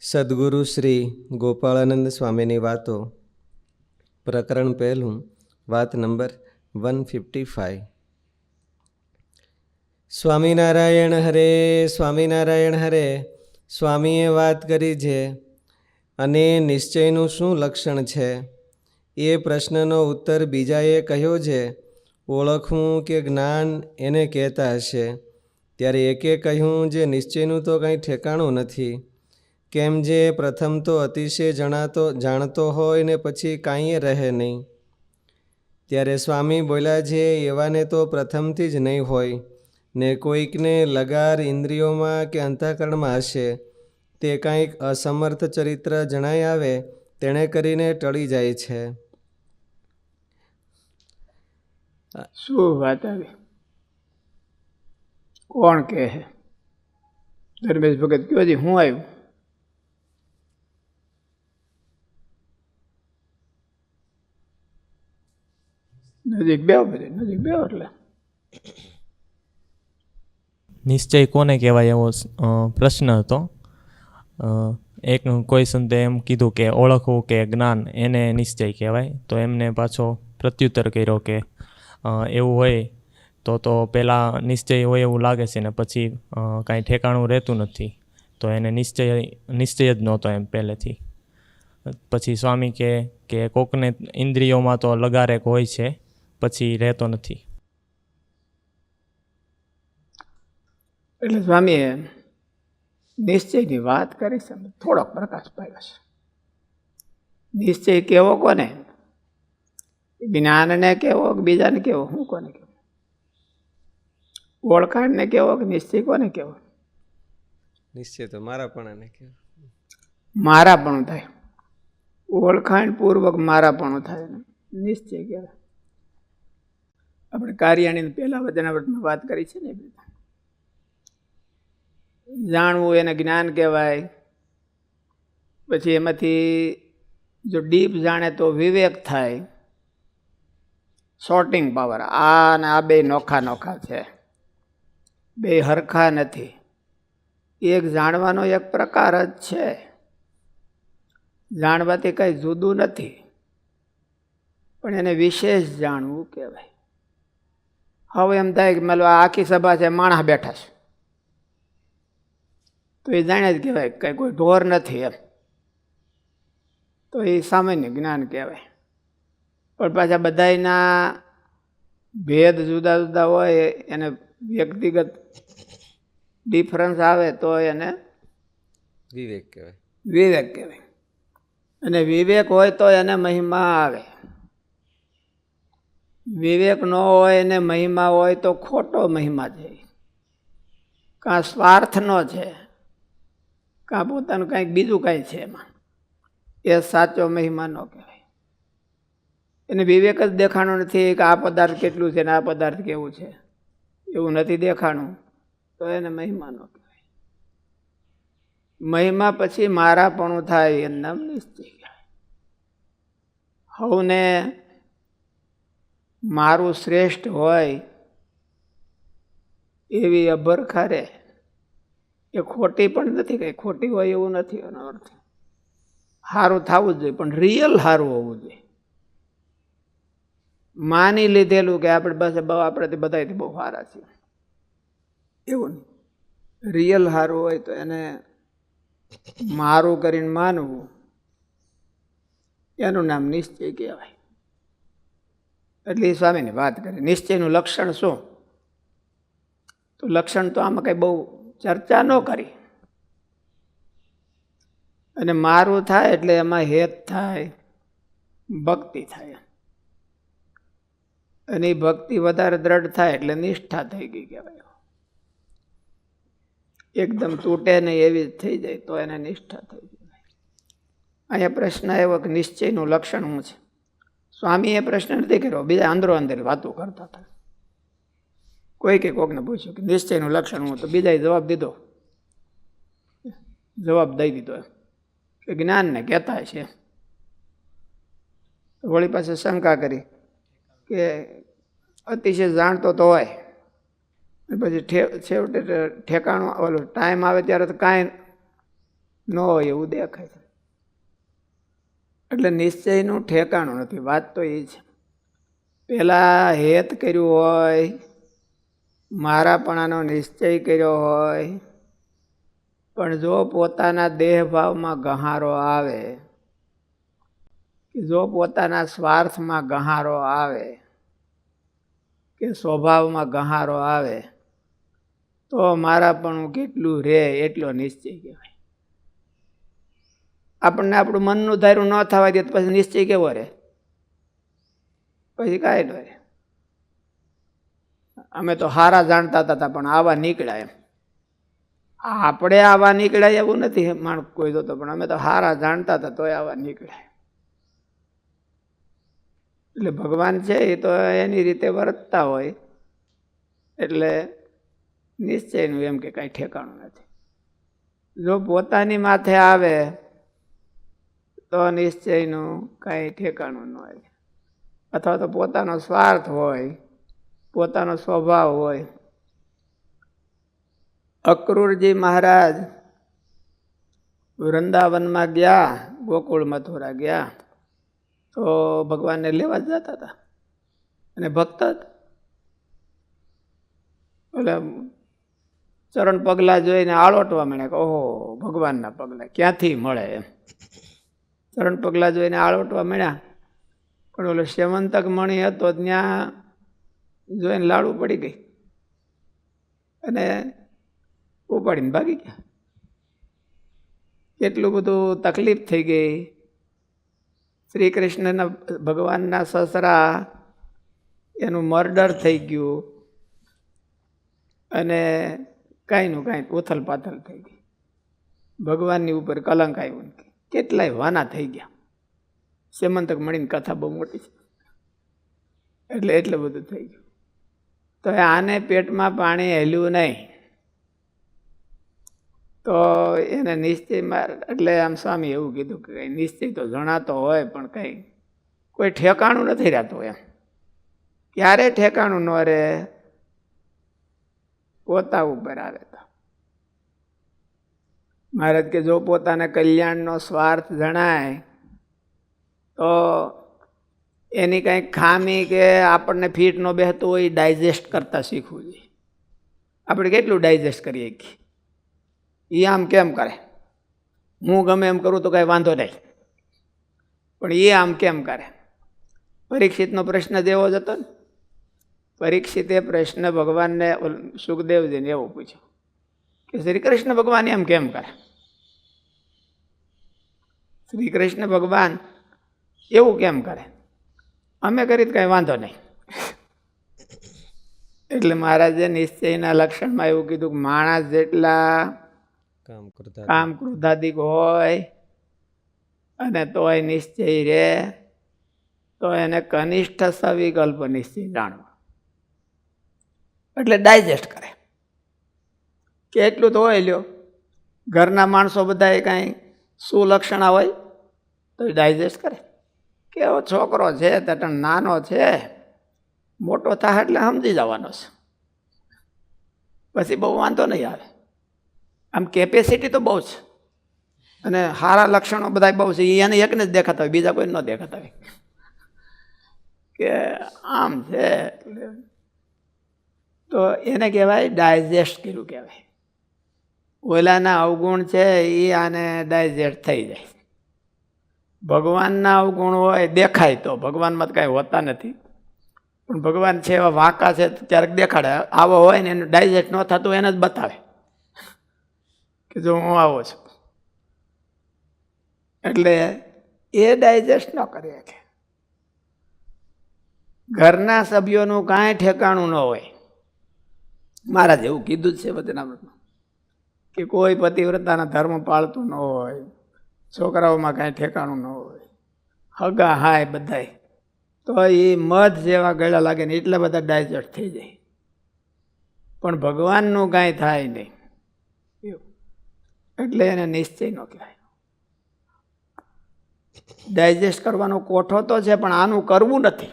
સદગુરુ શ્રી ગોપાળાનંદ સ્વામીની વાતો, પ્રકરણ પહેલું, વાત નંબર 155. સ્વામિનારાયણ હરે, સ્વામિનારાયણ હરે. સ્વામીએ વાત કરી છે અને નિશ્ચયનું શું લક્ષણ છે એ પ્રશ્નનો ઉત્તર બીજાએ કહ્યો છે. ઓળખવું કે જ્ઞાન એને કહેતા હશે. ત્યારે એકે કહ્યું, જે નિશ્ચયનું તો કંઈ ઠેકાણું નથી. કેમ જે પ્રથમ તો અતિશય જાણતો હોય ને પછી કાંઈ રહે નહીં. ત્યારે સ્વામી બોલ્યા છે, એવાને તો પ્રથમથી જ નહીં હોય ને કોઈકને લગાર ઇન્દ્રિયોમાં કે અંતઃકરણમાં હશે. તે કાંઈક અસમર્થ ચરિત્ર જણાઈ આવે તેણે કરીને ટળી જાય છે. શું વાત આવી? કોણ કહે? ધર્મેશ ભગત કયો જી હું આવ્યું? નજીક બેહો, બધી નજીક બેહો. એટલે નિશ્ચય કોને કહેવાય એવો પ્રશ્ન હતો. એક કોઈ સંતે એમ કીધું કે ઓળખવું કે જ્ઞાન એને નિશ્ચય કહેવાય. તો એમને પાછો પ્રત્યુત્તર કર્યો કે એવું હોય તો પહેલાં નિશ્ચય હોય એવું લાગે છે ને પછી કાંઈ ઠેકાણું રહેતું નથી, તો એને નિશ્ચય જ નહોતો એમ પહેલેથી. પછી સ્વામી કે કોકને ઇન્દ્રિયોમાં તો લગારેક હોય છે, પછી રહેતો નથી. એટલે સ્વામીએ નિશ્ચયની વાત કરી છે, થોડોક પ્રકાશ પાડ્યો છે. નિશ્ચય કેવો કોને? જ્ઞાનને કેવો કે બીજાને કેવો? હું કોને કેવો? ઓળખાણને કેવો કે નિશ્ચય કોને કેવો? નિશ્ચય તો મારાપણાને કહેવાય. મારાપણું થાય, ઓળખાણ પૂર્વક મારાપણું થાય ને નિશ્ચય કહેવાય. આપણે કાર્યાણીને પહેલા વચનાવટમાં વાત કરી છે ને. જાણવું એને જ્ઞાન કહેવાય. પછી એમાંથી જો ડીપ જાણે તો વિવેક થાય, સોર્ટિંગ પાવર. આ ને આ બે નોખા નોખા છે, બે હરખા નથી. એક જાણવાનો એક પ્રકાર જ છે, જાણવાથી કંઈ જુદું નથી, પણ એને વિશેષ જાણવું કહેવાય. હવે એમ થાય કે મતલબ આખી સભા છે, માણસ બેઠા છે, તો એ જાણે જ કહેવાય, કંઈ કોઈ ઢોર નથી એમ. તો એ સામાન્ય જ્ઞાન કહેવાય. પણ પાછા બધાના ભેદ જુદા જુદા હોય, એને વ્યક્તિગત ડિફરન્સ આવે તો એને વિવેક કહેવાય. વિવેક કહેવાય. અને વિવેક હોય તો એને મહિમા આવે. વિવેક ન હોય એને મહિમા હોય તો ખોટો મહિમા છે. કાં સ્વાર્થનો છે, કાં પોતાનું કંઈક બીજું કાંઈ છે એમાં. એ સાચો મહિમા ન કહેવાય. એને વિવેક જ દેખાણું નથી કે આ પદાર્થ કેટલું છે ને આ પદાર્થ કેવું છે, એવું નથી દેખાણું, તો એને મહિમા ન કહેવાય. મહિમા પછી મારાપણું થાય, એનું નામ નિશ્ચય કહેવાય. હવને મારું શ્રેષ્ઠ હોય એવી અભરખા રે, એ ખોટી પણ નથી, કંઈ ખોટી હોય એવું નથી એનો અર્થ. સારું થવું જ જોઈએ, પણ રિયલ સારું હોવું જોઈએ. માની લીધેલું કે આપણે બસ આપણેથી બધાથી બહુ સારા છીએ, એવું નહીં. રિયલ સારું હોય તો એને મારું કરીને માનવું, એનું નામ નિશ્ચય કહેવાય. એટલે એ સ્વામીની વાત કરી. નિશ્ચયનું લક્ષણ શું? તો લક્ષણ તો આમાં કંઈ બહુ ચર્ચા ન કરી. અને મારું થાય એટલે એમાં હેત થાય, ભક્તિ થાય. અને એ ભક્તિ વધારે દ્રઢ થાય એટલે નિષ્ઠા થઈ ગઈ કહેવાય. એકદમ તૂટે નહીં એવી જ થઈ જાય તો એને નિષ્ઠા થઈ જાય. અહીંયા પ્રશ્ન આવ્યો કે નિશ્ચયનું લક્ષણ શું છે? સ્વામી એ પ્રશ્ન નથી કર્યો, બીજા અંદરો અંદર વાતો કરતા હતા. કોકને પૂછ્યું કે નિશ્ચયનું લક્ષણ શું, તો બીજાએ જવાબ દીધો, જવાબ દઈ દીધો કે જ્ઞાનને કહેતા છે. વળી પાસે શંકા કરી કે અતિશય જાણતો તો હોય, પછી છેવટે ઠેકાણું ઓલું ટાઈમ આવે ત્યારે તો કાંઈ ન હોય એવું દેખાય છે. એટલે નિશ્ચયનું ઠેકાણું નથી. વાત તો એ છે. પેલા હેત કર્યું હોય, મારાપણાનો નિશ્ચય કર્યો હોય, પણ જો પોતાના દેહભાવમાં ગહારો આવે, કે જો પોતાના સ્વાર્થમાં ગહારો આવે, કે સ્વભાવમાં ગહારો આવે, તો મારાપણું કેટલું રહે એટલો નિશ્ચય કહેવાય. આપણને આપણું મનનું ધાર્યું ન થવા દે તો પછી નિશ્ચય કેવો રહે? પછી કાંઈ ન રહે. અમે તો હારા જાણતા હતા પણ આવા નીકળ્યા એમ. આપણે આવા નીકળ્યા એવું નથી માણસ કોઈ જોતો, પણ અમે તો હારા જાણતા હતા તોય આવા નીકળ્યા. એટલે ભગવાન છે એ તો એની રીતે વર્તતા હોય, એટલે નિશ્ચયનું એમ કે કાંઈ ઠેકાણું નથી. જો પોતાની માથે આવે તો નિશ્ચયનું કાંઈ ઠેકાણું ન હોય, અથવા તો પોતાનો સ્વાર્થ હોય, પોતાનો સ્વભાવ હોય. અક્રૂરજી મહારાજ વૃંદાવનમાં ગયા, ગોકુળ મથુરા ગયા, તો ભગવાનને લેવા જ જતા હતા અને ભક્ત એટલે ચરણ પગલા જોઈને આળોટવા માંડ્યા કે ઓહો ભગવાનના પગલા ક્યાંથી મળે એમ. ચરણ પગલા જોઈને આળોટવા માંડ્યા, પણ ઓલો સેવંતક મણી હતો ત્યાં જોઈને લાડુ પડી ગઈ અને ઉપાડીને ભાગી ગયા. કેટલું બધું તકલીફ થઈ ગઈ. શ્રી કૃષ્ણના ભગવાનના સસરા એનું મર્ડર થઈ ગયું અને કાંઈનું કાંઈ ઉથલ પાથલ થઈ ગઈ. ભગવાનની ઉપર કલંક આવ્યું. કેટલાય વાના થઈ ગયા. સેમંતક મળીને કથા બહુ મોટી છે, એટલે બધું થઈ ગયું. તો આને પેટમાં પાણી હેલ્યું નહીં તો એને નિશ્ચયમાં, એટલે આમ સ્વામી એવું કીધું કે કંઈ નિશ્ચય તો જણાતો હોય પણ કંઈ કોઈ ઠેકાણું નથી રહેતું એમ. ક્યારે ઠેકાણું ન રહે? પોતા ઉપર આવે તો. મહારાજ કે જો પોતાને કલ્યાણનો સ્વાર્થ જણાય તો એની કંઈક ખામી કે આપણને ફીટ ન બેસતું હોય ડાયજેસ્ટ કરતા શીખવું જોઈએ. આપણે કેટલું ડાયજેસ્ટ કરીએ કે એ આમ કેમ કરે, હું ગમે એમ કરું તો કાંઈ વાંધો નહીં, પણ એ આમ કેમ કરે? પરીક્ષિતનો પ્રશ્ન જેવો જ હતો ને. પરીક્ષિતે પ્રશ્ન ભગવાનને સુખદેવજીને એવો પૂછ્યો કે શ્રી કૃષ્ણ ભગવાન એમ કેમ કરે? શ્રી કૃષ્ણ ભગવાન એવું કેમ કરે? અમે કરી તો કાંઈ વાંધો નહીં. એટલે મહારાજે નિશ્ચયના લક્ષણમાં એવું કીધું કે માણસ જેટલા કામ ક્રોધાદિક હોય અને તોય નિશ્ચય રહે તો એને કનિષ્ઠ સવિકલ્પ નિશ્ચય જાણવો. એટલે ડાયજેસ્ટ કરે કે એટલું તો હોય લ્યો. ઘરના માણસો બધા કાંઈ સુલક્ષણા હોય તો ડાયજેસ્ટ કરે કે એવો છોકરો છે તે નાનો છે, મોટો થાય એટલે સમજી જવાનો છે, પછી બહુ વાંધો નહીં આવે. આમ કેપેસિટી તો બહુ છે અને સારા લક્ષણો બધા બહુ છે. એને એકને જ દેખાતા હોય, બીજા કોઈ ન દેખાતા હોય કે આમ છે. તો એને કહેવાય ડાયજેસ્ટ કર્યું કહેવાય. ઓલાના અવગુણ છે એ આને ડાયજેસ્ટ થઈ જાય. ભગવાનના અવગુણ હોય દેખાય તો ભગવાનમાં તો કાંઈ હોતા નથી, પણ ભગવાન છે એવા વાંકા છે ક્યારેક દેખાડે. આવો હોય ને એનું ડાયજેસ્ટ ન થતું એને જ બતાવે કે જો હું આવો છું. એટલે એ ડાયજેસ્ટ ન કરી શકે. ઘરના સભ્યોનું કાંઈ ઠેકાણું ન હોય. મહારાજ એવું કીધું જ છે વચનામૃતમાં કે કોઈ પતિવ્રતાના ધર્મ પાળતું ન હોય, છોકરાઓમાં કાંઈ ઠેકાણું ન હોય, હગા હાય બધાય, તો એ મધ જેવા ગળા લાગે ને એટલા બધા ડાયજેસ્ટ થઈ જાય. પણ ભગવાનનું કાંઈ થાય નહીં એવું. એટલે એને નિશ્ચય ન કહેવાય. ડાયજેસ્ટ કરવાનો કોઠો તો છે પણ આનું કરવું નથી.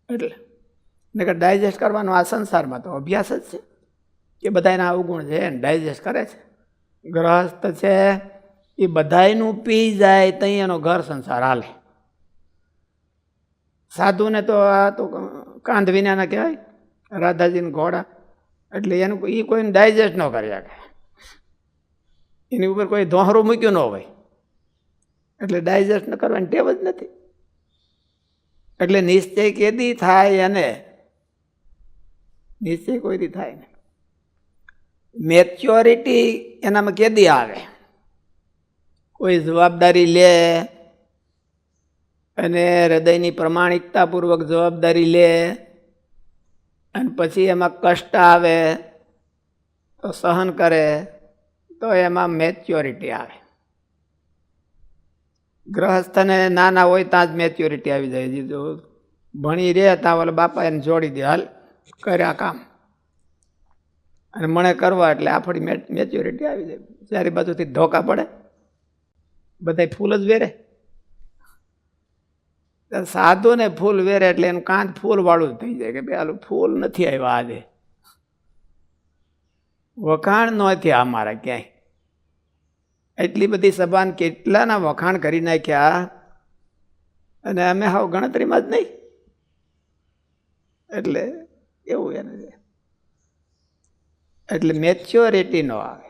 એટલે નકર ડાયજેસ્ટ કરવાનો આ સંસારમાં તો અભ્યાસ જ છે કે બધા એના અવગુણ છે એને ડાયજેસ્ટ કરે છે. ગ્રહસ્થ છે એ બધાયનું પી જાય તો એનો ઘર સંસાર હાલે. સાધુને તો આ તો કાંધ વિનાના કહેવાય, રાધાજીને ઘોડા, એટલે એનું એ કોઈને ડાયજેસ્ટ ન કરી શકે, એની ઉપર કોઈ ધોહરું મૂક્યું ન હોય, એટલે ડાયજેસ્ટ ન કરવાની ટેવ જ નથી. એટલે નિશ્ચય કેદી થાય, અને નિશ્ચય કોઈ દી થાય નહીં. મેચ્યોરિટી એનામાં કેદી આવે? કોઈ જવાબદારી લે અને હૃદયની પ્રમાણિકતાપૂર્વક જવાબદારી લે અને પછી એમાં કષ્ટ આવે તો સહન કરે, તો એમાં મેચ્યોરિટી આવે. ગ્રહસ્થને નાના હોય ત્યાં જ મેચ્યોરિટી આવી જાય. જો ભણી રહે ત્યાં ઓલા બાપા એને જોડી દે, હાલ કર્યા કામ, અને મને કરવા એટલે આપણી મેચ્યોરિટી આવી જાય. ચારે બાજુથી ધોકા પડે, બધા ફૂલ જ વેરે. સાધુને ફૂલ વેરે એટલે એનું કાંત ફૂલ વાળું જ થઈ જાય કે ભાઈ આલું ફૂલ નથી આવ્યા આજે, વખાણ ન થયા અમારા ક્યાંય. એટલી બધી સભાન કેટલાના વખાણ કરી નાખ્યા, અને અમે હાવ ગણતરીમાં જ નહીં. એટલે એવું એને છે. એટલે મેચ્યોરિટી ન આવે.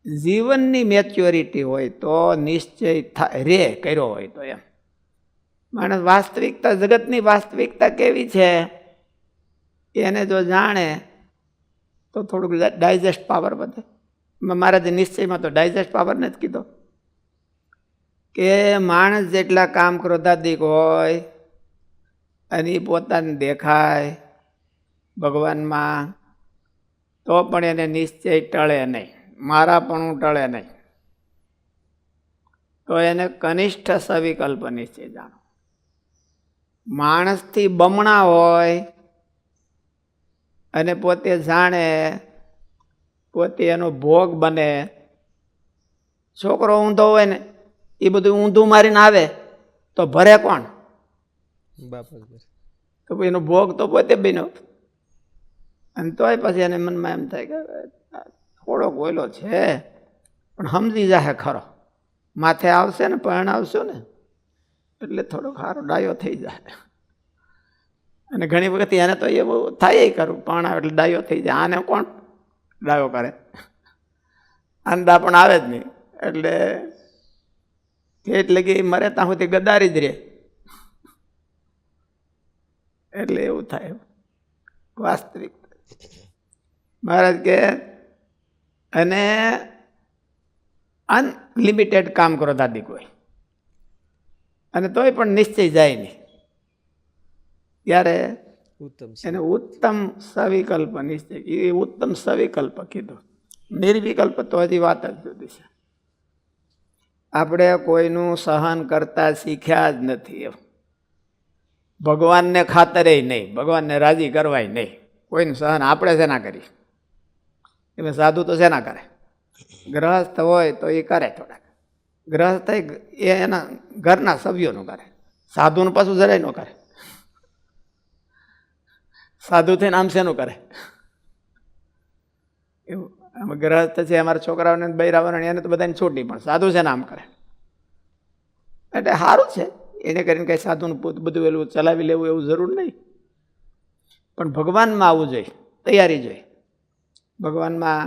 જીવનની મેચ્યોરિટી હોય તો નિશ્ચય રે કર્યો હોય તો. એમ માણસ વાસ્તવિકતા, જગતની વાસ્તવિકતા કેવી છે એને જો જાણે તો થોડુંક ડાયજેસ્ટ પાવર વધે. મારા જે નિશ્ચયમાં તો ડાયજેસ્ટ પાવર ને જ કીધો કે માણસ જેટલા કામ ક્રોધાદિક હોય અને એ પોતાને દેખાય ભગવાનમાં, તો પણ એને નિશ્ચય ટળે નહીં, મારાપણું ટળે નહીં. તો એને કનિષ્ઠ સવિકલ્પ નિશ્ચય જાણો. માણસથી બમણા હોય અને પોતે જાણે, પોતે એનો ભોગ બને. છોકરો ઊંધો હોય ને એ બધું ઊંધું મારીને આવે તો ભરે કોણ? તો એનો ભોગ તો પોતે બન્યો. અને તોય પછી એને મનમાં એમ થાય કે થોડોક ઓયલો છે પણ સમજી જાય ખરો, માથે આવશે ને પણ આવશો ને એટલે થોડોક સારો ડાયો થઈ જાય. અને ઘણી વખત એને તો એવું થાય કરું, પણ એટલે ડાયો થઈ જાય. આને કોણ ડાયો કરે? આંદા પણ આવે જ નહીં. એટલે કે મરે ત્યાં સુધી ગદારી જ રહે. એટલે એવું થાય વાસ્તવિક. મહારાજ કે અને અનલિમિટેડ કામ કરો દાદી કોઈ, અને તોય પણ નિશ્ચય જાય નહીં. ત્યારે એને ઉત્તમ સવિકલ્પ નિશ્ચય, એ ઉત્તમ સવિકલ્પ કીધું. નિર્વિકલ્પ તો હજી વાત જ જુદી છે. આપણે કોઈનું સહન કરતા શીખ્યા જ નથી. એમ ભગવાનને ખાતરે નહીં, ભગવાનને રાજી કરવાય નહીં. કોઈનું સહન આપણે શેના કરી? એમાં સાધુ તો શેના કરે? ગ્રહસ્થ હોય તો એ કરે થોડાક. ગ્રહસ્થ એ એના ઘરના સભ્યોનું કરે, સાધુનું પાછું જરાય ન કરે. સાધુ થઈને આમ શેનું કરે? એવું આમ ગ્રહસ્થ છે અમારા છોકરાઓને બૈરાવાને એને તો બધાને છોટી, પણ સાધુ છે ને આમ કરે. એટલે સારું છે, એને કરીને કંઈ સાધુનું બધું પેલું ચલાવી લેવું એવું જરૂર નહીં. પણ ભગવાનમાં આવવું જોઈએ, તૈયારી જોઈએ. ભગવાનમાં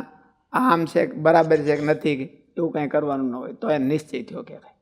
આમ છે બરાબર છે કે નથી એવું કાંઈ કરવાનું ન હોય તો એને નિશ્ચય થયો કહેવાય.